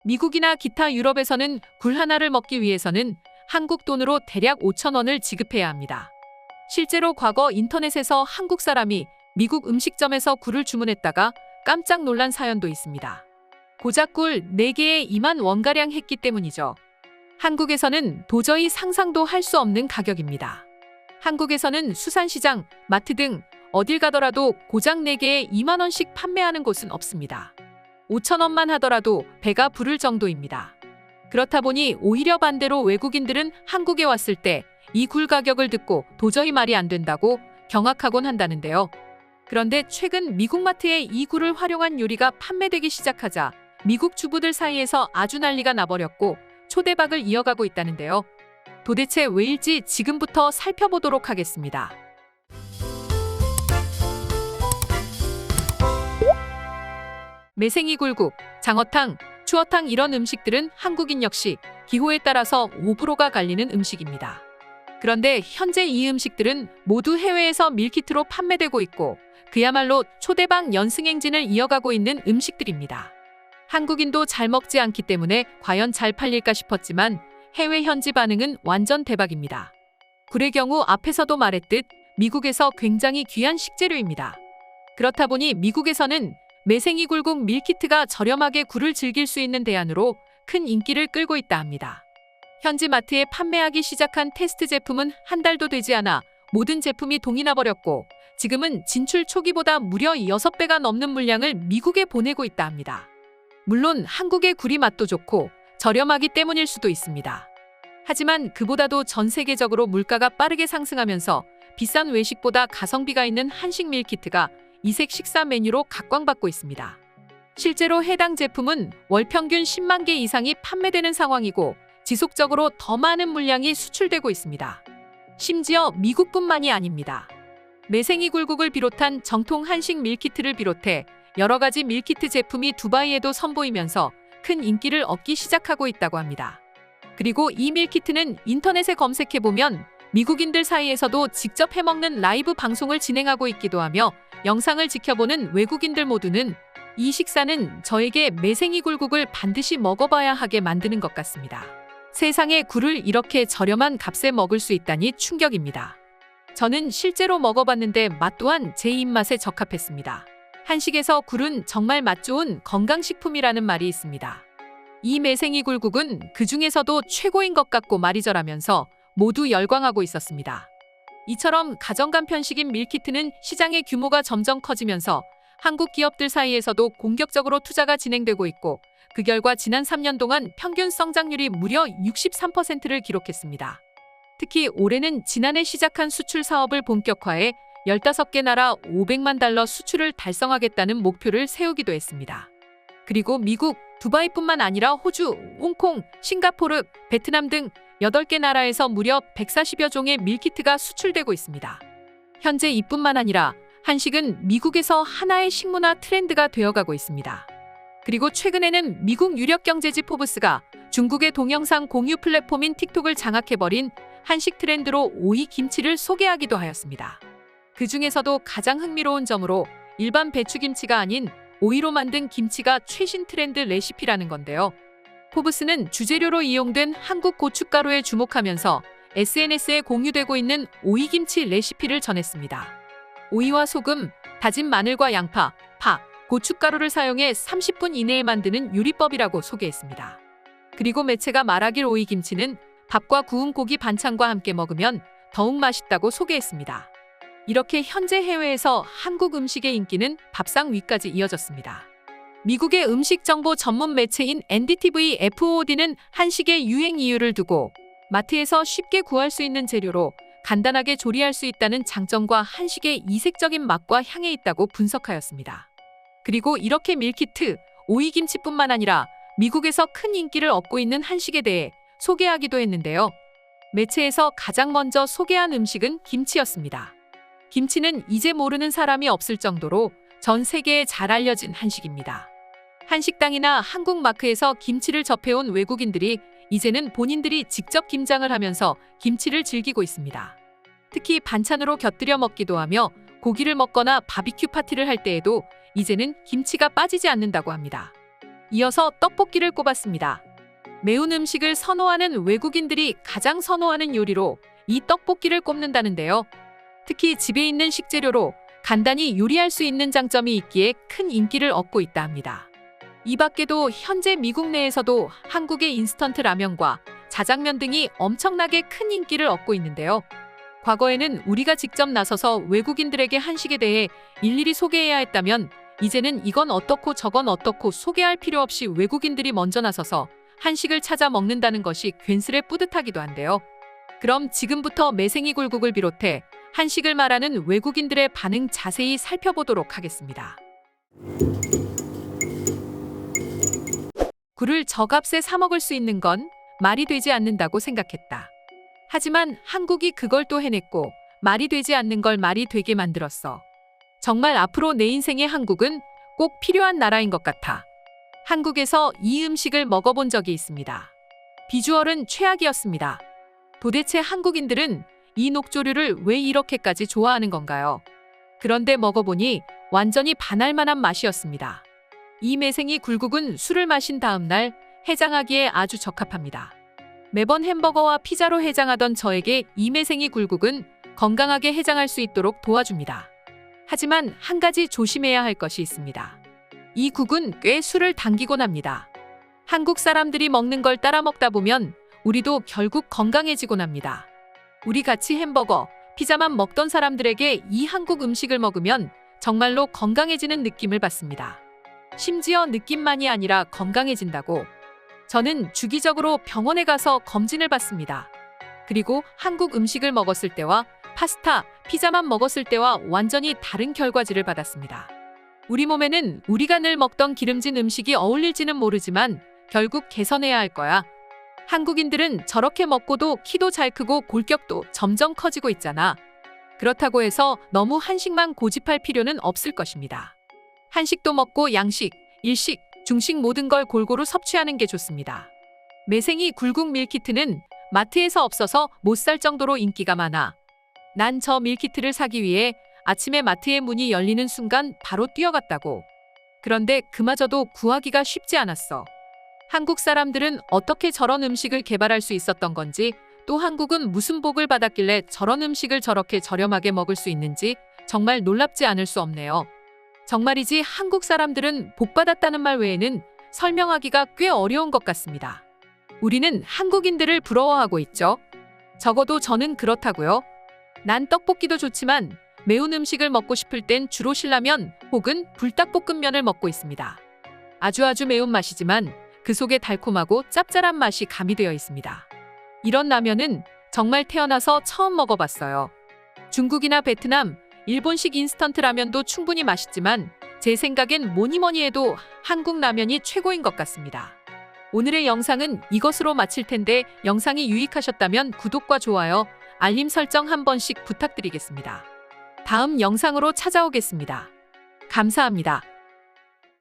미국이나 기타 유럽에서는 굴 하나를 먹기 위해서는 한국 돈으로 대략 5,000원을 지급해야 합니다. 실제로 과거 인터넷에서 한국 사람이 미국 음식점에서 굴을 주문했다가 깜짝 놀란 사연도 있습니다. 고작 굴 4개에 2만 원가량 했기 때문이죠. 한국에서는 도저히 상상도 할 수 없는 가격입니다. 한국에서는 수산시장, 마트 등 어딜 가더라도 고작 4개에 2만 원씩 판매하는 곳은 없습니다. 5,000원만 하더라도 배가 부를 정도입니다. 그렇다 보니 오히려 반대로 외국인들은 한국에 왔을 때 이 굴 가격을 듣고 도저히 말이 안 된다고 경악하곤 한다는데요. 그런데 최근 미국 마트에 이 굴을 활용한 요리가 판매되기 시작하자 미국 주부들 사이에서 아주 난리가 나버렸고 초대박을 이어가고 있다는데요. 도대체 왜일지 지금부터 살펴보도록 하겠습니다. 매생이 굴국, 장어탕, 추어탕 이런 음식들은 한국인 역시 기호에 따라서 호불호가 갈리는 음식입니다. 그런데 현재 이 음식들은 모두 해외에서 밀키트로 판매되고 있고 그야말로 초대박 연승행진을 이어가고 있는 음식들입니다. 한국인도 잘 먹지 않기 때문에 과연 잘 팔릴까 싶었지만 해외 현지 반응은 완전 대박입니다. 굴의 경우 앞에서도 말했듯 미국에서 굉장히 귀한 식재료입니다. 그렇다 보니 미국에서는 매생이 굴국 밀키트가 저렴하게 굴을 즐길 수 있는 대안으로 큰 인기를 끌고 있다 합니다. 현지 마트에 판매하기 시작한 테스트 제품은 한 달도 되지 않아 모든 제품이 동이 나버렸고 지금은 진출 초기보다 무려 6배가 넘는 물량을 미국에 보내고 있다 합니다. 물론 한국의 굴이 맛도 좋고 저렴하기 때문일 수도 있습니다. 하지만 그보다도 전 세계적으로 물가가 빠르게 상승하면서 비싼 외식보다 가성비가 있는 한식 밀키트가 이색 식사 메뉴로 각광받고 있습니다. 실제로 해당 제품은 월 평균 10만 개 이상이 판매되는 상황이고 지속적으로 더 많은 물량이 수출되고 있습니다. 심지어 미국뿐만이 아닙니다. 매생이 굴국을 비롯한 정통 한식 밀키트를 비롯해 여러 가지 밀키트 제품이 두바이에도 선보이면서 큰 인기를 얻기 시작하고 있다고 합니다. 그리고 이 밀키트는 인터넷에 검색해보면 미국인들 사이에서도 직접 해먹는 라이브 방송을 진행하고 있기도 하며 영상을 지켜보는 외국인들 모두는 이 식사는 저에게 매생이 굴국을 반드시 먹어봐야 하게 만드는 것 같습니다. 세상에 굴을 이렇게 저렴한 값에 먹을 수 있다니 충격입니다. 저는 실제로 먹어봤는데 맛 또한 제 입맛에 적합했습니다. 한식에서 굴은 정말 맛 좋은 건강식품이라는 말이 있습니다. 이 매생이 굴국은 그 중에서도 최고인 것 같고 말이저라면서 모두 열광하고 있었습니다. 이처럼 가정간편식인 밀키트는 시장의 규모가 점점 커지면서 한국 기업들 사이에서도 공격적으로 투자가 진행되고 있고 그 결과 지난 3년 동안 평균 성장률이 무려 63%를 기록했습니다. 특히 올해는 지난해 시작한 수출 사업을 본격화해 15개 나라 500만 달러 수출을 달성하겠다는 목표를 세우기도 했습니다. 그리고 미국, 두바이뿐만 아니라 호주, 홍콩, 싱가포르, 베트남 등 8개 나라에서 무려 140여 종의 밀키트가 수출되고 있습니다. 현재 이뿐만 아니라 한식은 미국에서 하나의 식문화 트렌드가 되어가고 있습니다. 그리고 최근에는 미국 유력 경제지 포브스가 중국의 동영상 공유 플랫폼인 틱톡을 장악해버린 한식 트렌드로 오이 김치를 소개하기도 하였습니다. 그 중에서도 가장 흥미로운 점으로 일반 배추김치가 아닌 오이로 만든 김치가 최신 트렌드 레시피라는 건데요. 포브스는 주재료로 이용된 한국 고춧가루에 주목하면서 SNS에 공유되고 있는 오이김치 레시피를 전했습니다. 오이와 소금, 다진 마늘과 양파, 파, 고춧가루를 사용해 30분 이내에 만드는 요리법이라고 소개했습니다. 그리고 매체가 말하길 오이김치는 밥과 구운 고기 반찬과 함께 먹으면 더욱 맛있다고 소개했습니다. 이렇게 현재 해외에서 한국 음식의 인기는 밥상 위까지 이어졌습니다. 미국의 음식 정보 전문 매체인 NDTV FOD는 한식의 유행 이유를 두고 마트에서 쉽게 구할 수 있는 재료로 간단하게 조리할 수 있다는 장점과 한식의 이색적인 맛과 향에 있다고 분석하였습니다. 그리고 이렇게 밀키트, 오이김치뿐만 아니라 미국에서 큰 인기를 얻고 있는 한식에 대해 소개하기도 했는데요. 매체에서 가장 먼저 소개한 음식은 김치였습니다. 김치는 이제 모르는 사람이 없을 정도로 전 세계에 잘 알려진 한식입니다. 한식당이나 한국마크에서 김치를 접해온 외국인들이 이제는 본인들이 직접 김장을 하면서 김치를 즐기고 있습니다. 특히 반찬으로 곁들여 먹기도 하며 고기를 먹거나 바비큐 파티를 할 때에도 이제는 김치가 빠지지 않는다고 합니다. 이어서 떡볶이를 꼽았습니다. 매운 음식을 선호하는 외국인들이 가장 선호하는 요리로 이 떡볶이를 꼽는다는데요. 특히 집에 있는 식재료로 간단히 요리할 수 있는 장점이 있기에 큰 인기를 얻고 있다 합니다. 이 밖에도 현재 미국 내에서도 한국의 인스턴트 라면과 자장면 등이 엄청나게 큰 인기를 얻고 있는데요. 과거에는 우리가 직접 나서서 외국인들에게 한식에 대해 일일이 소개해야 했다면 이제는 이건 어떻고 저건 어떻고 소개할 필요 없이 외국인들이 먼저 나서서 한식을 찾아 먹는다는 것이 괜스레 뿌듯하기도 한데요. 그럼 지금부터 매생이 굴국을 비롯해 한식을 말하는 외국인들의 반응 자세히 살펴보도록 하겠습니다. 굴을 저값에 사 먹을 수 있는 건 말이 되지 않는다고 생각했다. 하지만 한국이 그걸 또 해냈고 말이 되지 않는 걸 말이 되게 만들었어. 정말 앞으로 내 인생의 한국은 꼭 필요한 나라인 것 같아. 한국에서 이 음식을 먹어본 적이 있습니다. 비주얼은 최악이었습니다. 도대체 한국인들은 이 녹조류를 왜 이렇게까지 좋아하는 건가요? 그런데 먹어보니 완전히 반할 만한 맛이었습니다. 이 매생이 굴국은 술을 마신 다음 날 해장하기에 아주 적합합니다. 매번 햄버거와 피자로 해장하던 저에게 이 매생이 굴국은 건강하게 해장할 수 있도록 도와줍니다. 하지만 한 가지 조심해야 할 것이 있습니다. 이 국은 꽤 술을 당기곤 합니다. 한국 사람들이 먹는 걸 따라 먹다 보면 우리도 결국 건강해지곤 합니다. 우리 같이 햄버거, 피자만 먹던 사람들에게 이 한국 음식을 먹으면 정말로 건강해지는 느낌을 받습니다. 심지어 느낌만이 아니라 건강해진다고. 저는 주기적으로 병원에 가서 검진을 받습니다. 그리고 한국 음식을 먹었을 때와 파스타, 피자만 먹었을 때와 완전히 다른 결과지를 받았습니다. 우리 몸에는 우리가 늘 먹던 기름진 음식이 어울릴지는 모르지만 결국 개선해야 할 거야. 한국인들은 저렇게 먹고도 키도 잘 크고 골격도 점점 커지고 있잖아. 그렇다고 해서 너무 한식만 고집할 필요는 없을 것입니다. 한식도 먹고 양식, 일식, 중식 모든 걸 골고루 섭취하는 게 좋습니다. 매생이 굴국 밀키트는 마트에서 없어서 못 살 정도로 인기가 많아. 난 저 밀키트를 사기 위해 아침에 마트의 문이 열리는 순간 바로 뛰어갔다고. 그런데 그마저도 구하기가 쉽지 않았어. 한국 사람들은 어떻게 저런 음식을 개발할 수 있었던 건지, 또 한국은 무슨 복을 받았길래 저런 음식을 저렇게 저렴하게 먹을 수 있는지 정말 놀랍지 않을 수 없네요. 정말이지 한국 사람들은 복 받았다는 말 외에는 설명하기가 꽤 어려운 것 같습니다. 우리는 한국인들을 부러워하고 있죠. 적어도 저는 그렇다고요. 난 떡볶이도 좋지만 매운 음식을 먹고 싶을 땐 주로 신라면 혹은 불닭볶음면을 먹고 있습니다. 아주 매운맛이지만 그 속에 달콤하고 짭짤한 맛이 가미되어 있습니다. 이런 라면은 정말 태어나서 처음 먹어봤어요. 중국이나 베트남, 일본식 인스턴트 라면도 충분히 맛있지만 제 생각엔 뭐니뭐니 해도 한국 라면이 최고인 것 같습니다. 오늘의 영상은 이것으로 마칠 텐데 영상이 유익하셨다면 구독과 좋아요, 알림 설정 한 번씩 부탁드리겠습니다. 다음 영상으로 찾아오겠습니다. 감사합니다.